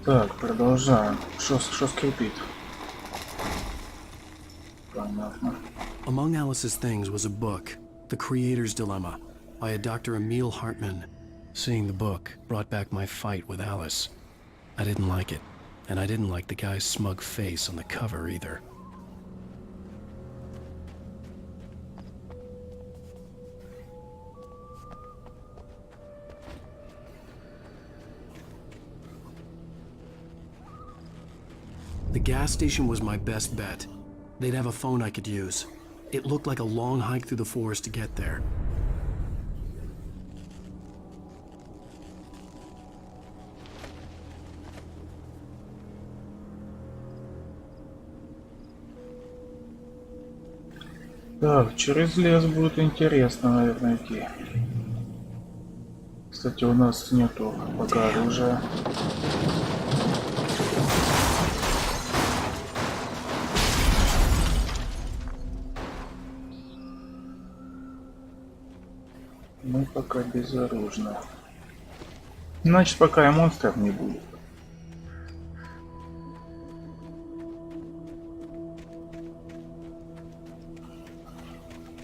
Так, продолжаем. Что скрипит? Понятно. Among Alice's things was a book, The Creator's Dilemma, by a Dr. Emil Hartman. Seeing the book brought back my fight with Alice. I didn't like it, and I didn't like the guy's smug face on the cover either. The gas station was my best bet. They'd have a phone I could use. It looked like a long hike through the forest to get there. Так, через лес будет интересно, наверное, идти. Кстати, у нас нету пока оружия. Мы пока безоружны. Значит, пока и монстров не будет.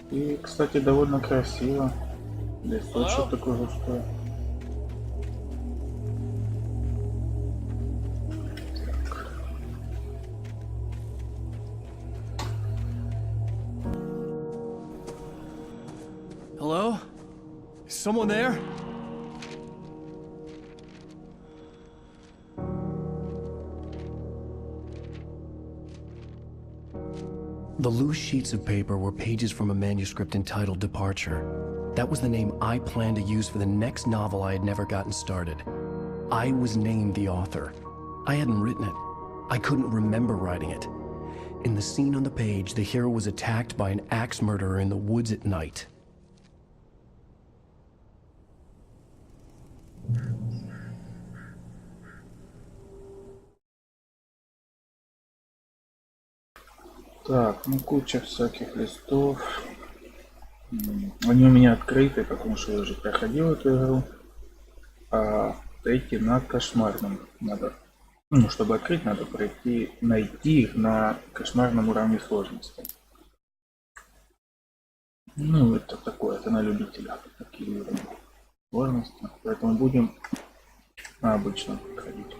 И, кстати, довольно красиво. Листочек такой густой. Hello? Is someone there? The loose sheets of paper were pages from a manuscript entitled Departure. That was the name I planned to use for the next novel I had never gotten started. I was named the author. I hadn't written it. I couldn't remember writing it. In the scene on the page, the hero was attacked by an axe murderer in the woods at night. Так, ну куча всяких листов. Они у меня открыты, потому что я уже проходил эту игру. А эти на кошмарном надо. Ну, чтобы открыть, надо найти их на кошмарном уровне сложности. Ну, это такое, это на любителя. Такие уровни сложности. Поэтому будем на обычном проходить.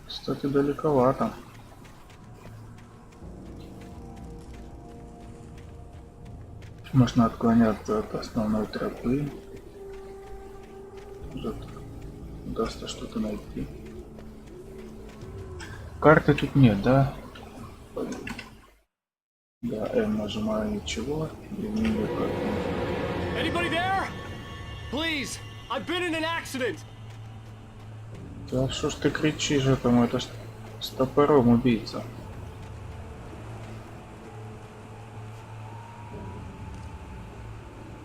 Кстати, далековато. Можно отклоняться от основной тропы. Может, удастся что-то найти. Карты тут нет, да? Да, М нажимаю, ничего. И не нет карты. Anybody there? Please, I've been in an accident. Да что ж ты кричишь этому, это ж с топором убийца.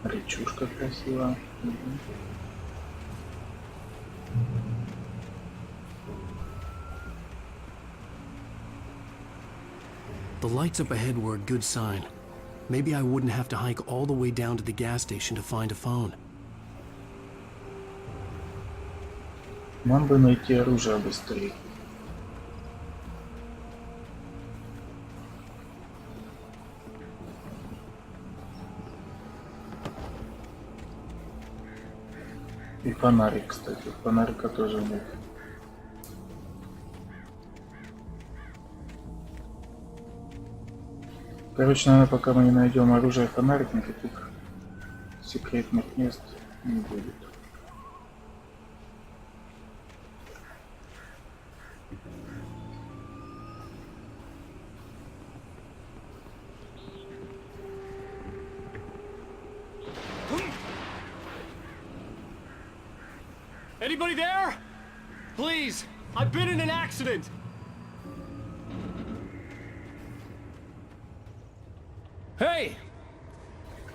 Речушка красивая. The lights up ahead were a good sign. Maybe I wouldn't have to hike all the way down to the gas station to find a phone. Нам бы найти оружие быстрее. И фонарик, кстати. Фонарика тоже нет. Короче, наверное, пока мы не найдем оружие и фонарик, никаких секретных мест не будет. Anybody there? Please, I've been in an accident. Hey!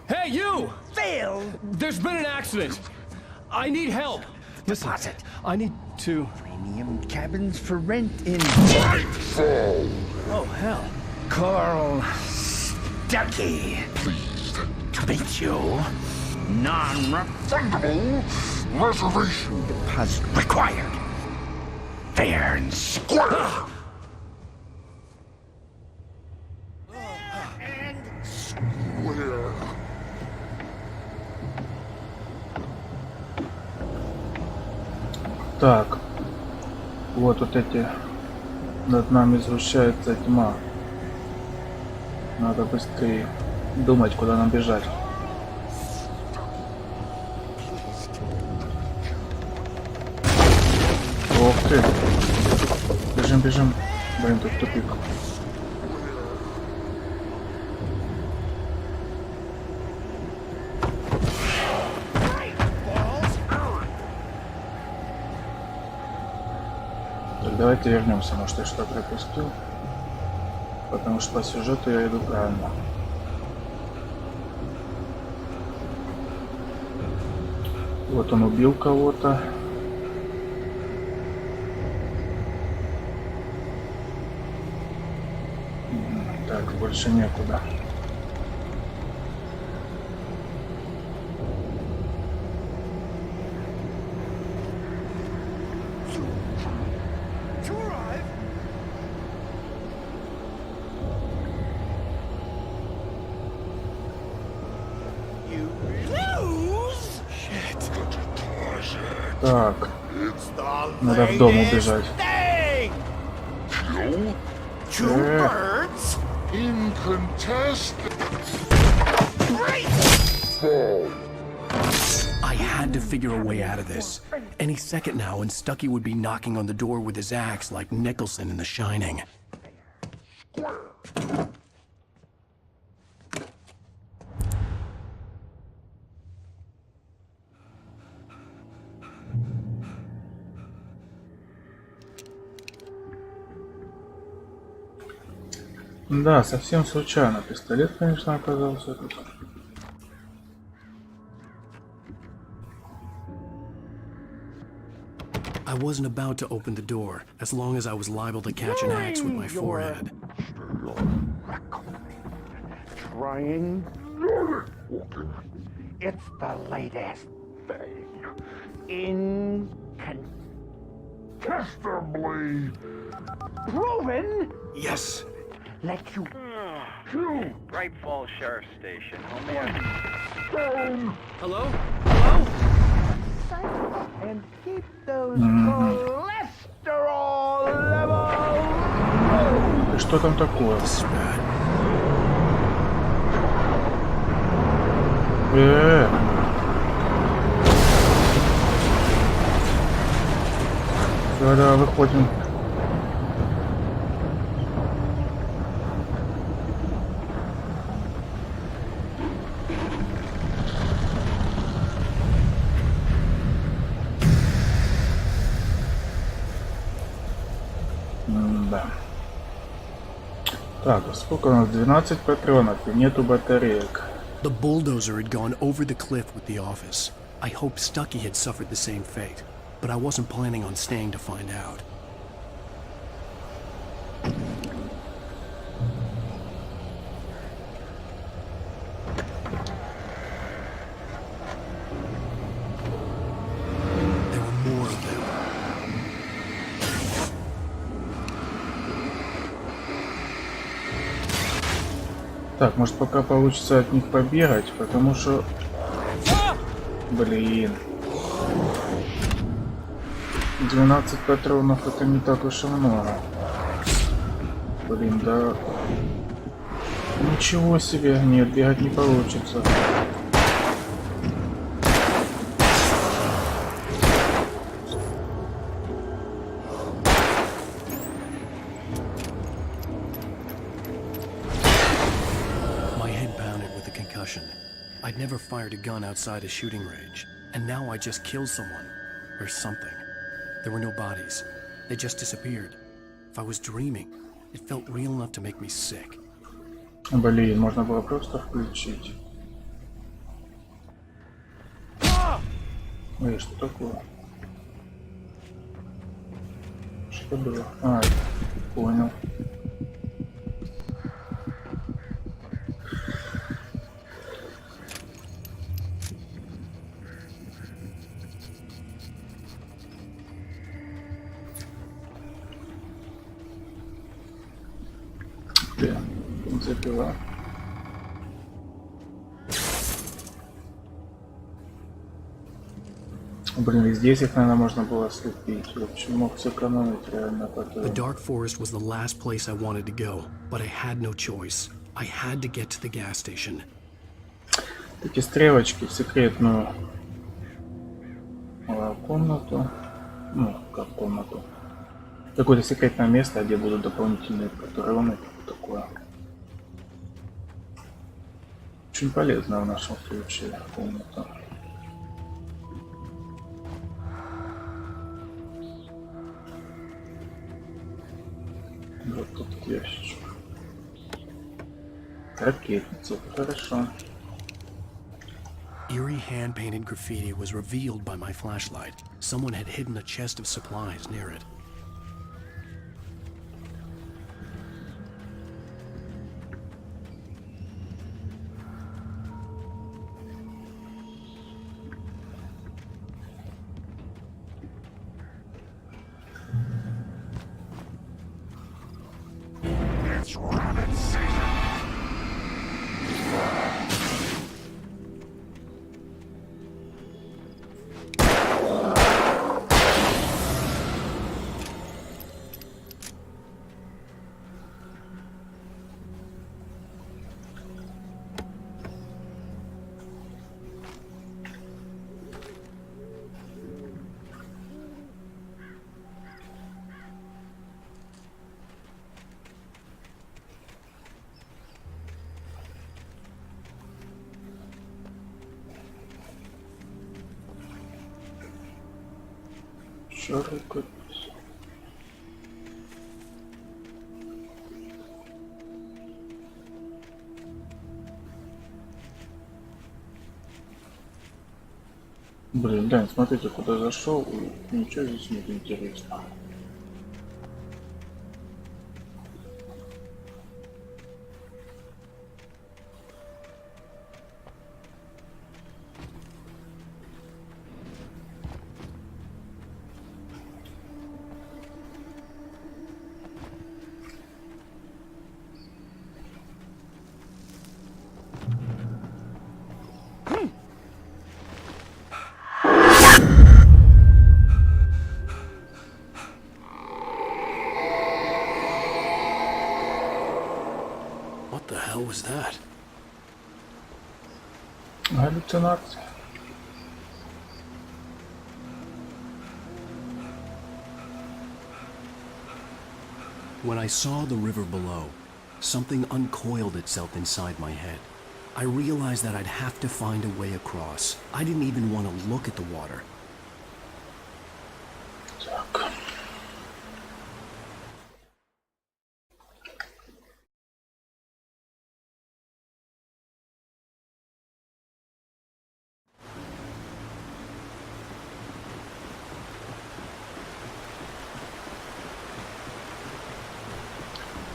Hey, you! Phil! There's been an accident. I need help. Listen, deposit. I need to... Premium cabins for rent in... Oh, hell. Carl Stuckey. Pleased to meet you. Non-refundable reservation deposit required. Fair and square. And square. Так, вот эти, над нами сгущается тьма. Надо быстрее думать, куда нам бежать. Ох ты! Бежим, бежим. Блин, тут тупик. Так, давайте вернемся, может я что пропустил. Потому что по сюжету я иду правильно. Вот он убил кого-то. Так, больше некуда. Так, надо в дом убежать. I had to figure a way out of this. Any second now, and Stuckey would be knocking on the door with his axe like Nicholson in The Shining. Да, совсем случайно. Пистолет, конечно, оказался тут. I wasn't about to open the door, as long as I was liable to catch an axe with my forehead. Trying. It's the latest thing. Incontestably proven. Yes! Let you Bright Falls Sheriff Station. down Hello? Hello? and keep those cholesterol levels. И что там такое? Spat. Да, выходим. Да. Так, сколько у нас? 12 патронов и нету батареек. The bulldozer had gone over the cliff with the office. I hoped Stuckey had suffered the same fate, but I wasn't planning on staying to find out. There were more of them. Так, может пока получится от них побегать, потому что... Блин. 12 патронов это не так уж и много. Блин, да... Ничего себе, нет, бегать не получится. My head pounded with the concussion. I'd never fired a gun outside a shooting range, and now I just killed someone. Or something. There were no bodies. They just disappeared. If I was dreaming, it felt real enough to make me sick. Блин, можно было просто включить. Ой, что такое? Что было? А, понял. Ты запила. Блин, и здесь их, наверное, можно было слепить. В общем, мог сэкономить реально The потом. dark forest was the last place I wanted to go, but I had no choice. I had to get to the gas station. Эти стрелочки в секретную комнату. Ну, как комнату. Какое-то секретное место, где будут дополнительные патроны. Такое. Очень полезно в нашем случае комната. Вот тут ящичек. Ракетница, хорошо. Eerie hand-painted graffiti was revealed by my flashlight. Someone had hidden a chest of supplies near it. Еще рукопись. Блин, да, смотрите, куда зашел, и ничего здесь нет интересного. What the hell was that? Галлюцинация. When I saw the river below, something uncoiled itself inside my head. I realized that I'd have to find a way across. I didn't even want to look at the water. Так.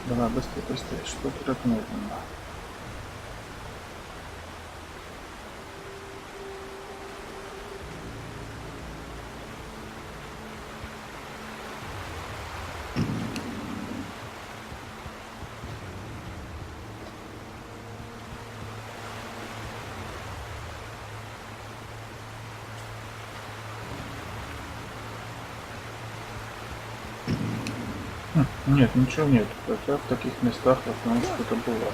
Давай, быстрее, быстрее, что тут так медленно? Нет, ничего нет, хотя в таких местах в основном что-то было.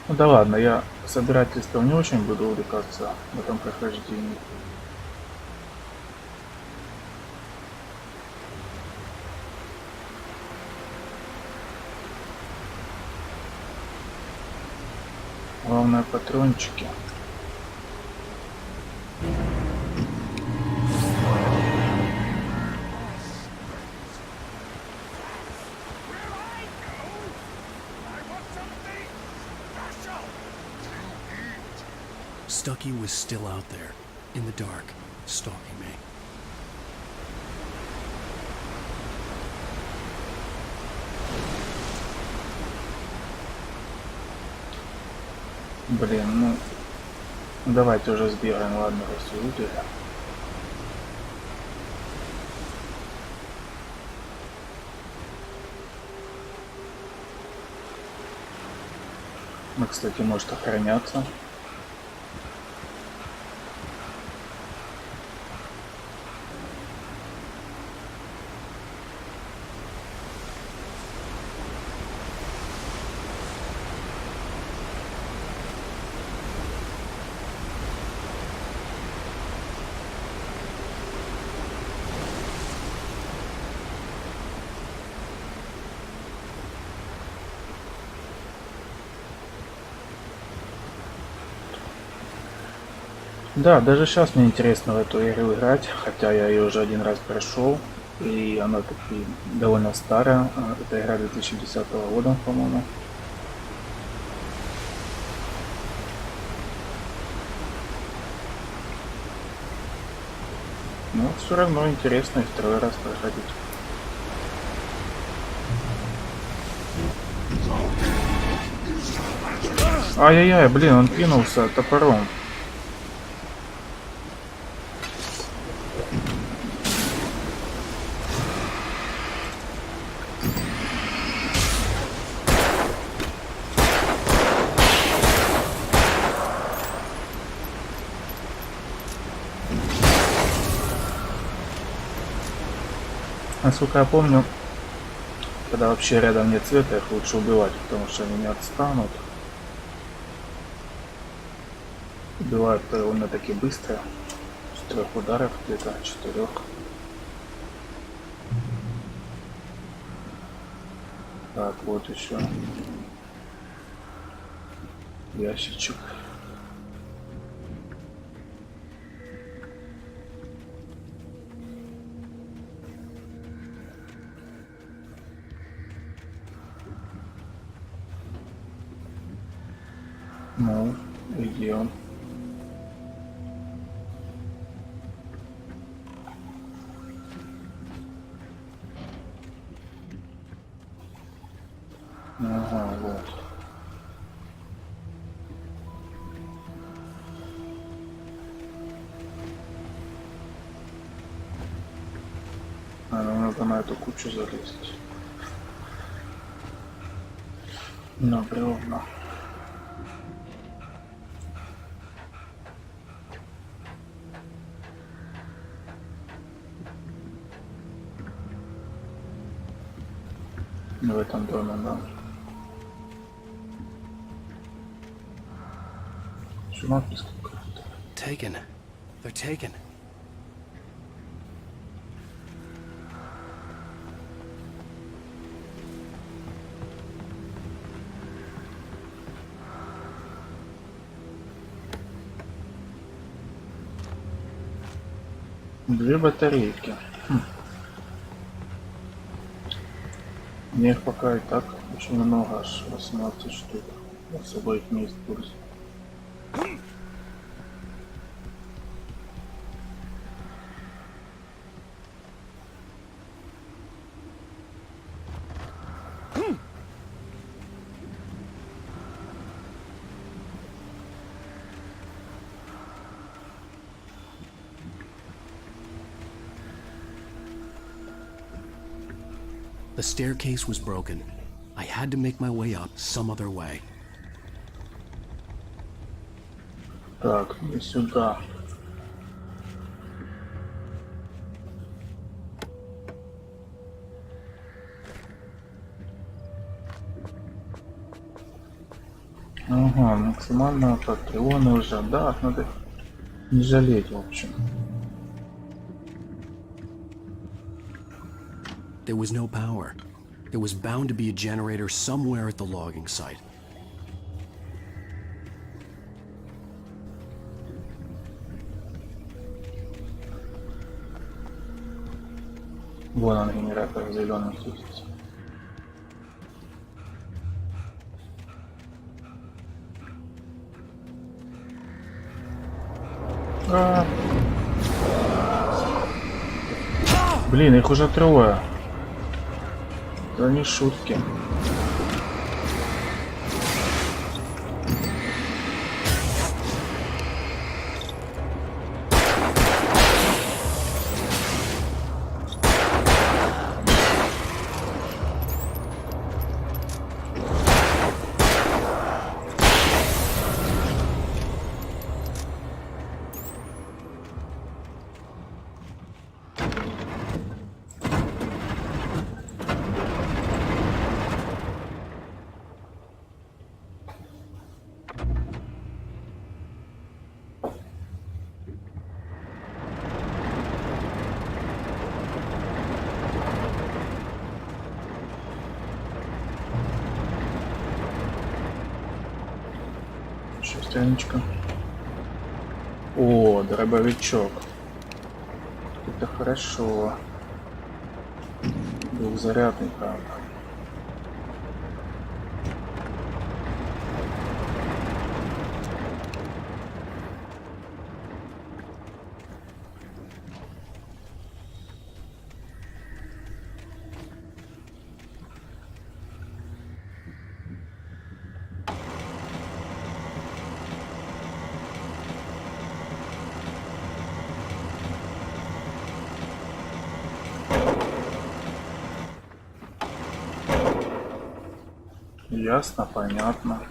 Ну да ладно, я собирательством не очень буду увлекаться в этом прохождении. Главное патрончики. Stucky was still out there, in the dark, stalking me. Блин, ну давайте уже сбегаем, ладно, раз люди. Ну, кстати, может охраняться. Да, даже сейчас мне интересно в эту игру играть, хотя я ее уже один раз прошел, и она таки довольно старая. Это игра 2010 года, по-моему. Но все равно интересно и второй раз проходить. Ай-яй-яй, блин, он кинулся топором. Насколько я помню, когда вообще рядом нет цвета, их лучше убивать, потому что они не отстанут. Убивают довольно-таки быстро. С 3 ударов, где-то 4. Так, вот еще ящичек. Ну, идем. Ага, вот. Нам надо на эту кучу залезть. На бревна. В этом доме, да. Что надпись какая-то? Taken. They're taken. Две батарейки. Мне их пока и так очень много, аж 18 штук. Я с собой их не использую. The staircase was broken. I had to make my way up some other way. Так, и сюда. Ага, максимально патреоны уже, да, надо не жалеть, в общем. There was no power. There was bound to be a generator somewhere at the logging site. Вон он, генератор зеленый светится. Блин, их уже 3. Это не шутки. быстренечко. О, дробовичок. Это хорошо. Двухзарядный, правда. Ясно, понятно.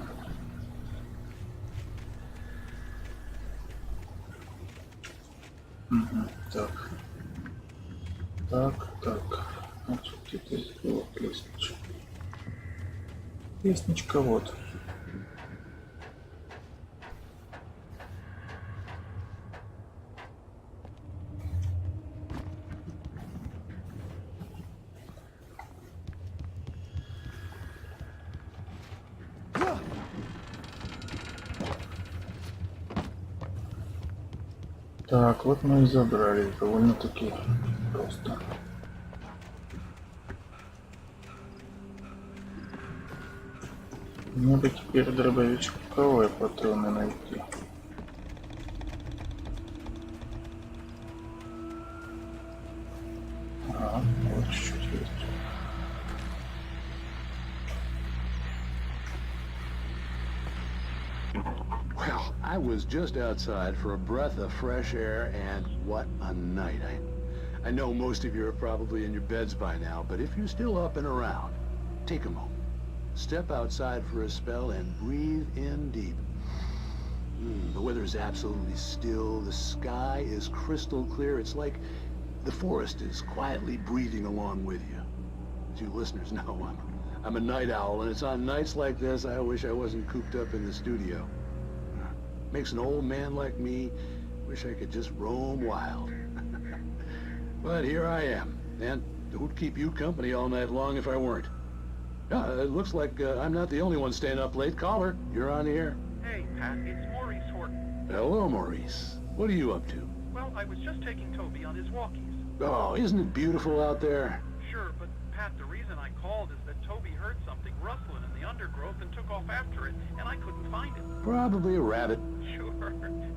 Мгм, так. Так. Значит, где-то здесь была лестничка. Лестничка вот. Так, вот мы и забрали. Довольно-таки просто. Мне бы теперь дробовичковые патроны найти. Ага, вот чуть-чуть есть. Well, I was just outside for a breath of fresh air, and what a night. I know most of you are probably in your beds by now, but if you're still up and around, take a moment. Step outside for a spell and breathe in deep. The weather is absolutely still. The sky is crystal clear. It's like the forest is quietly breathing along with you. As you listeners know, I'm a night owl, and it's on nights like this I wish I wasn't cooped up in the studio. Makes an old man like me wish I could just roam wild. But here I am, and who'd keep you company all night long if I weren't? It looks like I'm not the only one staying up late. Caller, you're on the air. Hey, Pat, it's Maurice Horton. Hello, Maurice. What are you up to? Well, I was just taking Toby on his walkies. Oh, isn't it beautiful out there? Sure, but Pat, the reason I called is that Toby heard something rustling in the undergrowth and took off after it, and I couldn't find it. Probably a rabbit. Sure.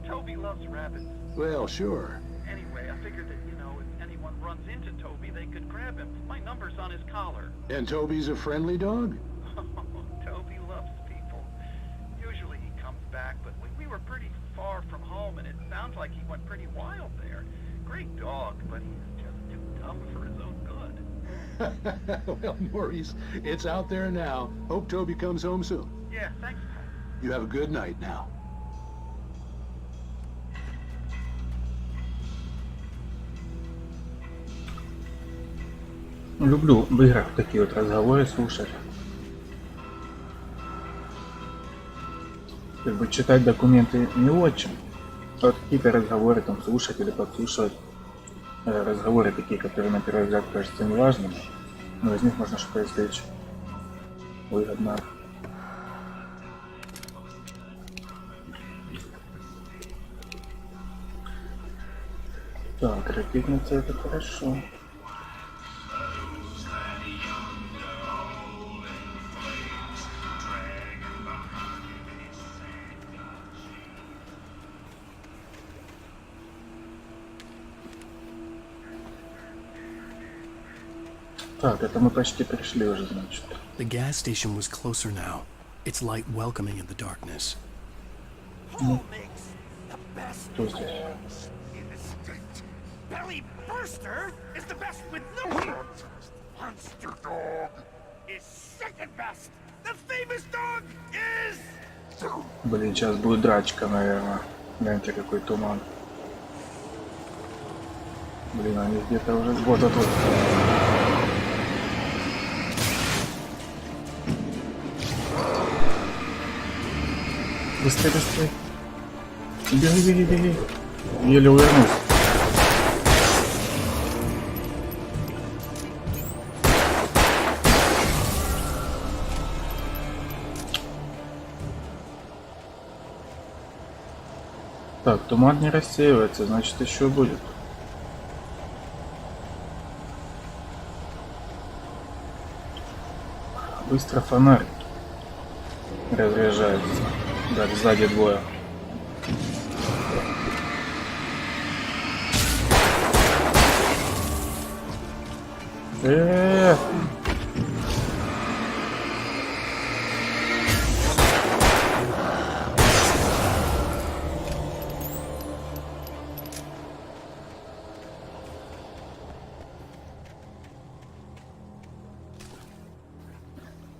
Toby loves rabbits. Well, sure. Anyway, I figured that, if anyone runs into Toby, they could grab him. My number's on his collar. And Toby's a friendly dog? Toby loves people. Usually he comes back, but we were pretty far from home, and it sounds like he went pretty wild there. Great dog, but he's just too dumb for his own good. Well, Maurice, it's out there now. Hope Toby comes home soon. Yeah, thanks, Pat. You have a good night now. Люблю в играх такие вот разговоры слушать. Как бы читать документы не очень. А вот какие-то разговоры там слушать или подслушивать. Разговоры такие, которые на первый взгляд кажутся неважными, но из них можно что-то извлечь выгодно. Так, ракетница — это хорошо. Так, это мы почти пришли уже, значит. The gas station was closer now, its light welcoming in the darkness. Что здесь? Belly Burster is the best with no Monster Dog is second best. The famous dog is... Блин, сейчас будет драчка, наверное. Гляньте, какой туман. Блин, они где-то уже... Вот. Быстрее. Беги. Еле увернулся. Так, туман не рассеивается, значит еще будет. Быстро фонарь разряжается. Да, сзади двое.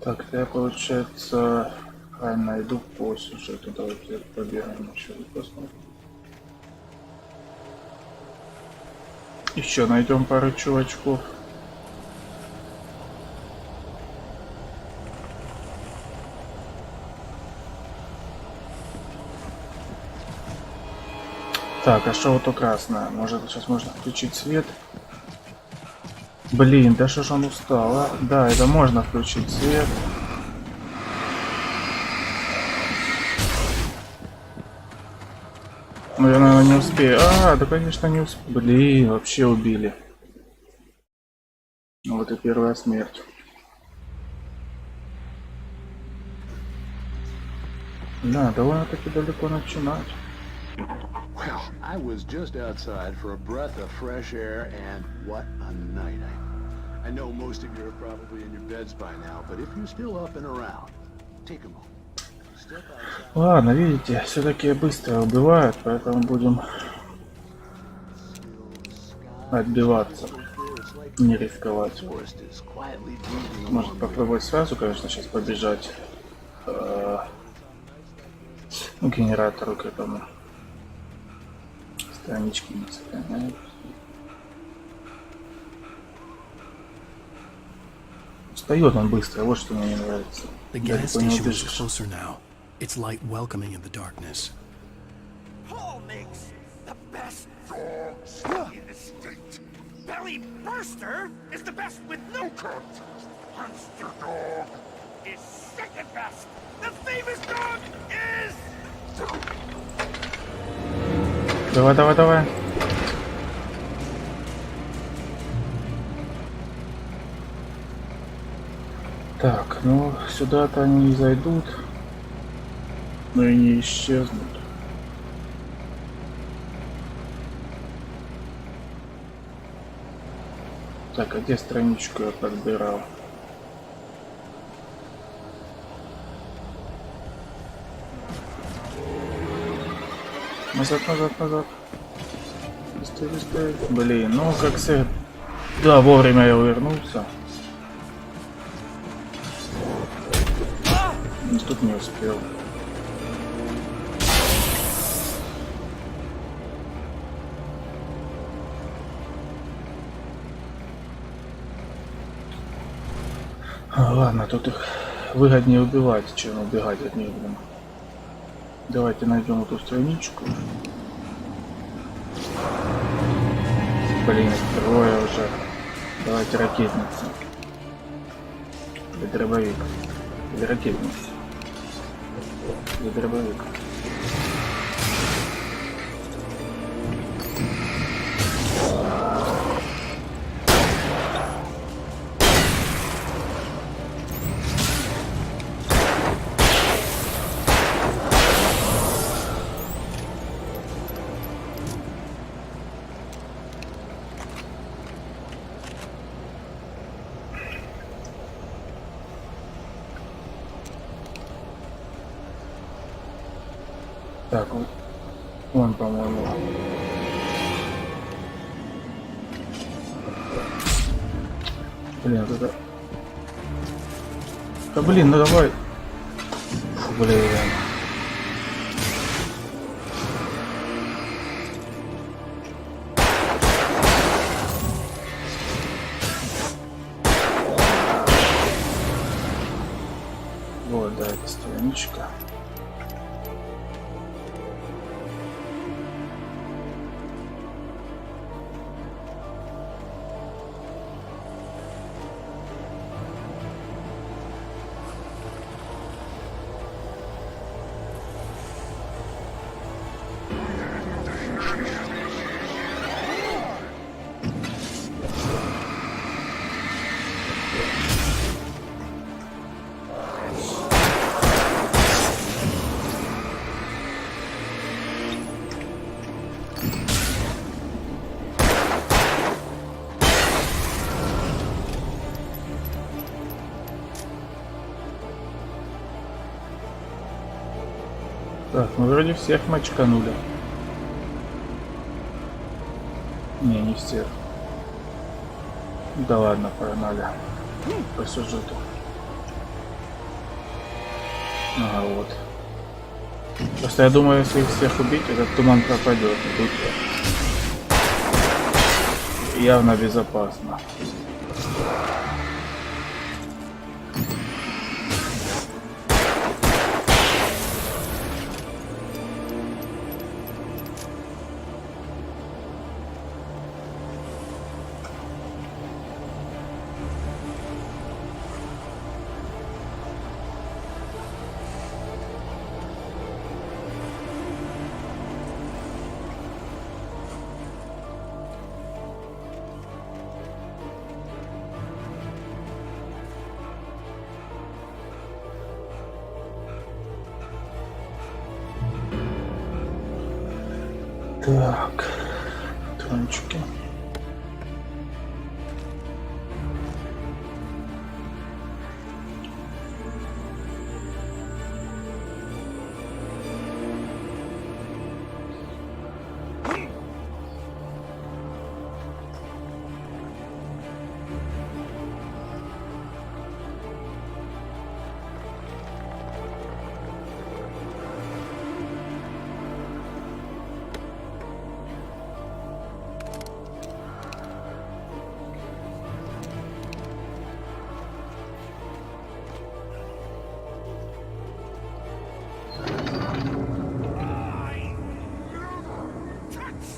Так, я, получается, найду по сюжету. Давайте побегаем еще и посмотрим. Еще найдем пару чувачков. Так, а что вот то красное? Может, сейчас можно включить свет? Блин, да что ж он устал, а? Да, это можно включить свет. Ну, я, наверное, не успею. А, да, конечно, не успею. Блин, вообще убили. Вот и первая смерть. Да, довольно-таки далеко начинать. Well, I was just outside for a breath of fresh air, and what a night. I know most of you are probably in your beds by now, but if you're still up and around, take a moment. Step outside. Ладно, видите, все-таки быстро убивают, поэтому будем отбиваться, не рисковать. Может попробовать сразу, конечно, сейчас побежать к генератору к этому. Странички не сохраняют. Встает он быстро, вот что мне не нравится. The gas station is closer now. Its light welcoming in the darkness. Paul makes the best dogs in the state. Belly Burster is the best with no contest. Monster Dog is second best. The famous dog is... Давай, давай, давай. Так, ну сюда-то они не зайдут, но и не исчезнут. Так, а где страничку я подбирал? Назад, назад, назад. Быстрее, быстрее. Блин, ну как все... Да, вовремя я увернулся. Но тут не успел. Ладно, тут их выгоднее убивать, чем убегать от них. Блин. Давайте найдем эту страничку. Блин, трое уже. Давайте ракетница. Или дробовик. Или ракетница. Или дробовик. Так, вот он, по-моему. Блин, вот это... Да блин, ну давай. Фу, блин. Вот, да, это страничка. Так, ну вроде всех мочканули. Не всех. Да ладно, погнали. По сюжету. Ага, вот. Просто я думаю, если их всех убить, этот туман пропадет. И тут явно безопасно. Так, трончики.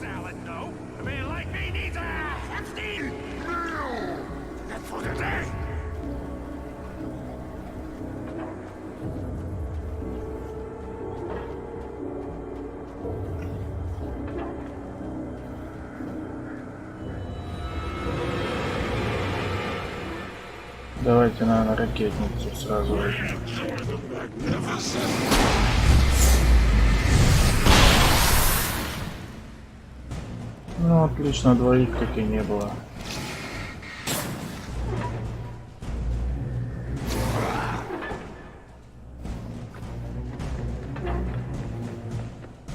Salad, no. A man like me needs a hefty meal. That's for the day. Давайте, наверное, ракетницу сразу возьмем. Ну, отлично, двоих таки не было.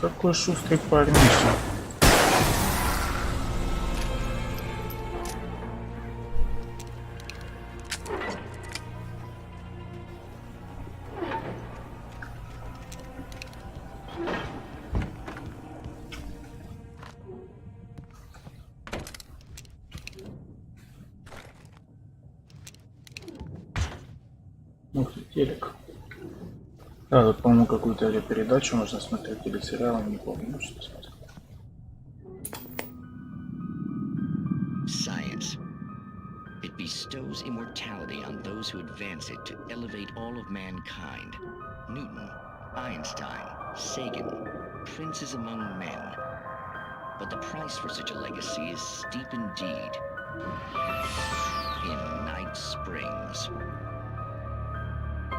Какой шустрый парниша. Ух ты, телек. Да, тут, по-моему, какую-то или передачу можно смотреть, или сериал, не помню, что смотреть. Science. It bestows immortality on those who advance it to elevate all of mankind. Newton, Einstein, Sagan, princes among men. But the price for such a legacy is steep indeed. In Night Springs.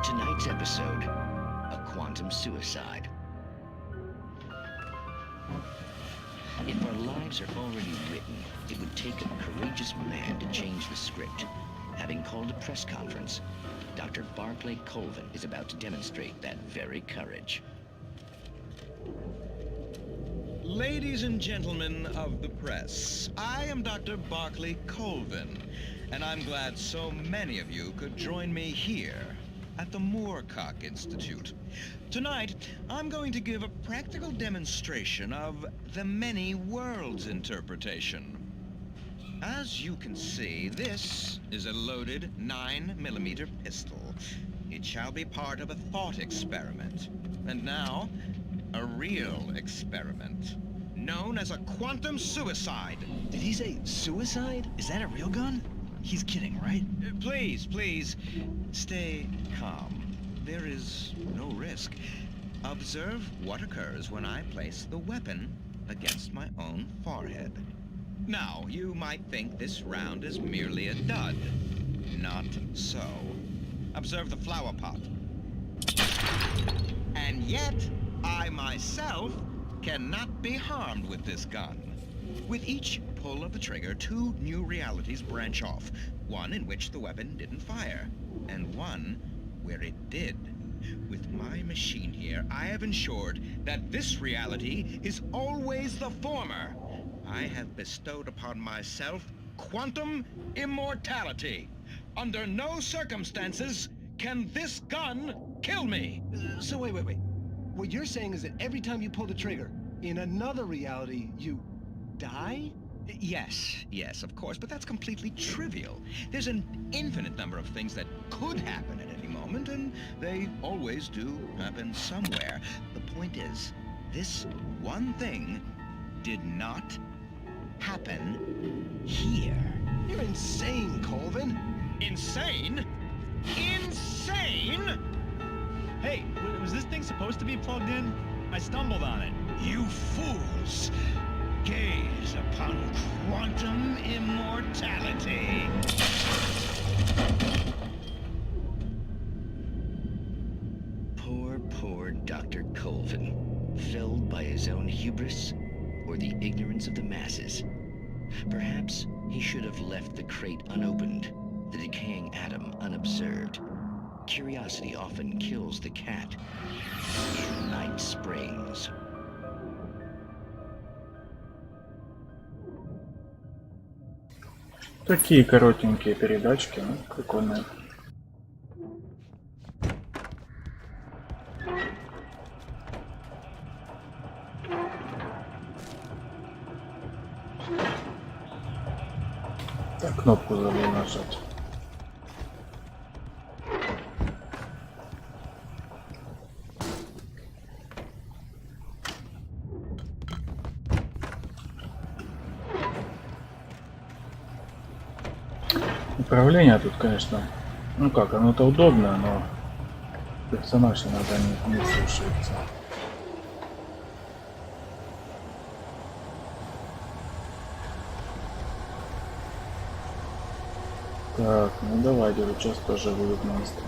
Tonight's episode, a quantum suicide. If our lives are already written, it would take a courageous man to change the script. Having called a press conference, Dr. Barclay Colvin is about to demonstrate that very courage. Ladies and gentlemen of the press, I am Dr. Barclay Colvin, and I'm glad so many of you could join me here at the Moorcock Institute. Tonight, I'm going to give a practical demonstration of the many worlds interpretation. As you can see, this is a loaded 9mm pistol. It shall be part of a thought experiment. And now, a real experiment, known as a quantum suicide. Did he say suicide? Is that a real gun? He's kidding, right? Please, stay calm. There is no risk. Observe what occurs when I place the weapon against my own forehead. Now, you might think this round is merely a dud. Not so. Observe the flower pot. And yet, I myself cannot be harmed with this gun. With each pull of the trigger, two new realities branch off. One in which the weapon didn't fire, and one where it did. With my machine here, I have ensured that this reality is always the former. I have bestowed upon myself quantum immortality. Under no circumstances can this gun kill me. So wait. What you're saying is that every time you pull the trigger, in another reality, you die? Yes, of course, but that's completely trivial. There's an infinite number of things that could happen at any moment, and they always do happen somewhere. The point is, this one thing did not happen here. You're insane, Colvin. Insane? Insane? Hey, was this thing supposed to be plugged in? I stumbled on it. You fools! Gaze upon quantum immortality. Poor Dr. Colvin. Felled by his own hubris or the ignorance of the masses. Perhaps he should have left the crate unopened, the decaying atom unobserved. Curiosity often kills the cat in Night Springs. Такие коротенькие передачки, ну, прикольные. Так, кнопку забыл нажать. Управление тут, конечно, ну как, оно-то удобно, но персонаж иногда не слушается. Так, ну давайте, вот сейчас тоже будут монстры.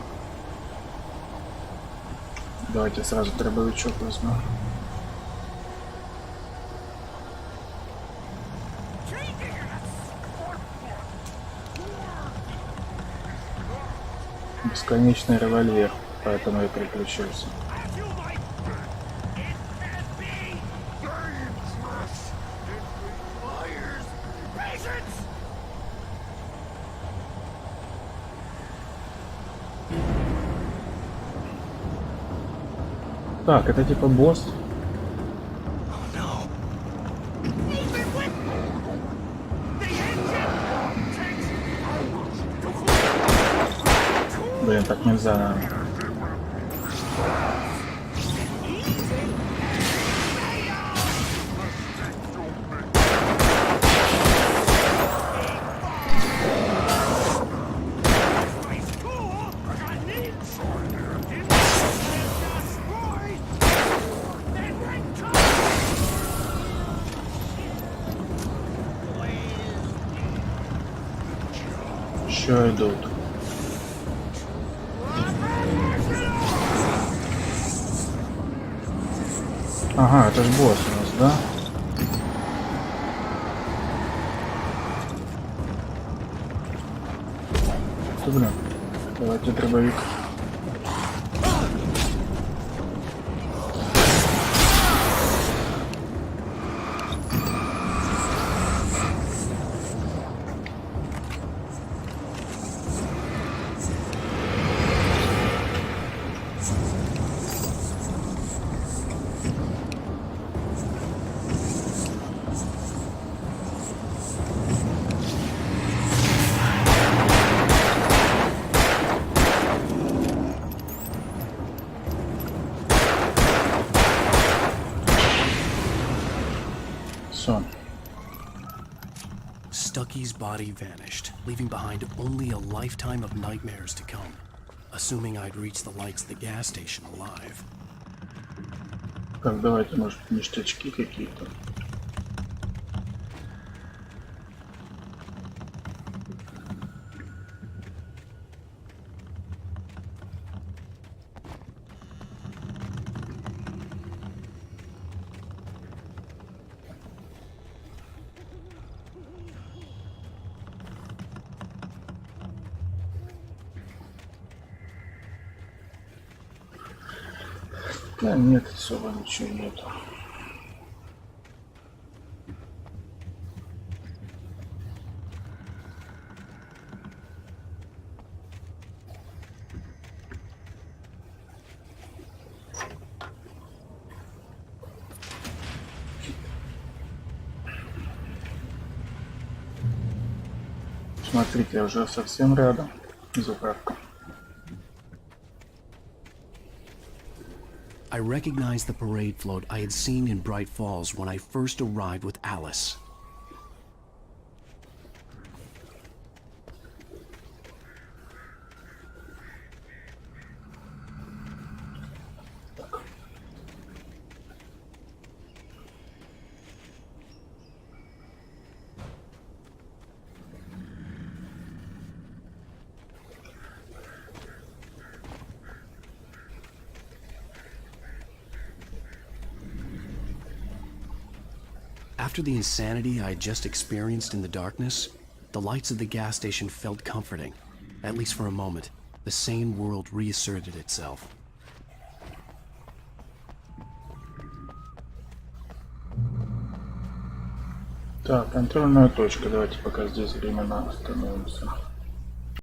Давайте сразу дробовичок возьму. Бесконечный револьвер, поэтому я переключился. Так, это типа босс. Блин, так нельзя, наверное. Еще идут. Ага, это ж босс у нас, да? Что, блин? Давайте дробовик. Stucky's body vanished, leaving behind only a lifetime of nightmares to come, assuming I'd reach the lights of the gas station alive. Так, давайте, может, ништячки какие-то. Да нет, особо ничего нету. Смотрите, я уже совсем рядом. Заправка. I recognized the parade float I had seen in Bright Falls when I first arrived with Alice. After the insanity I had just experienced in the darkness, the lights of the gas station felt comforting. At least for a moment, the sane world reasserted itself. Так, контрольная точка. Давайте пока здесь временно остановимся.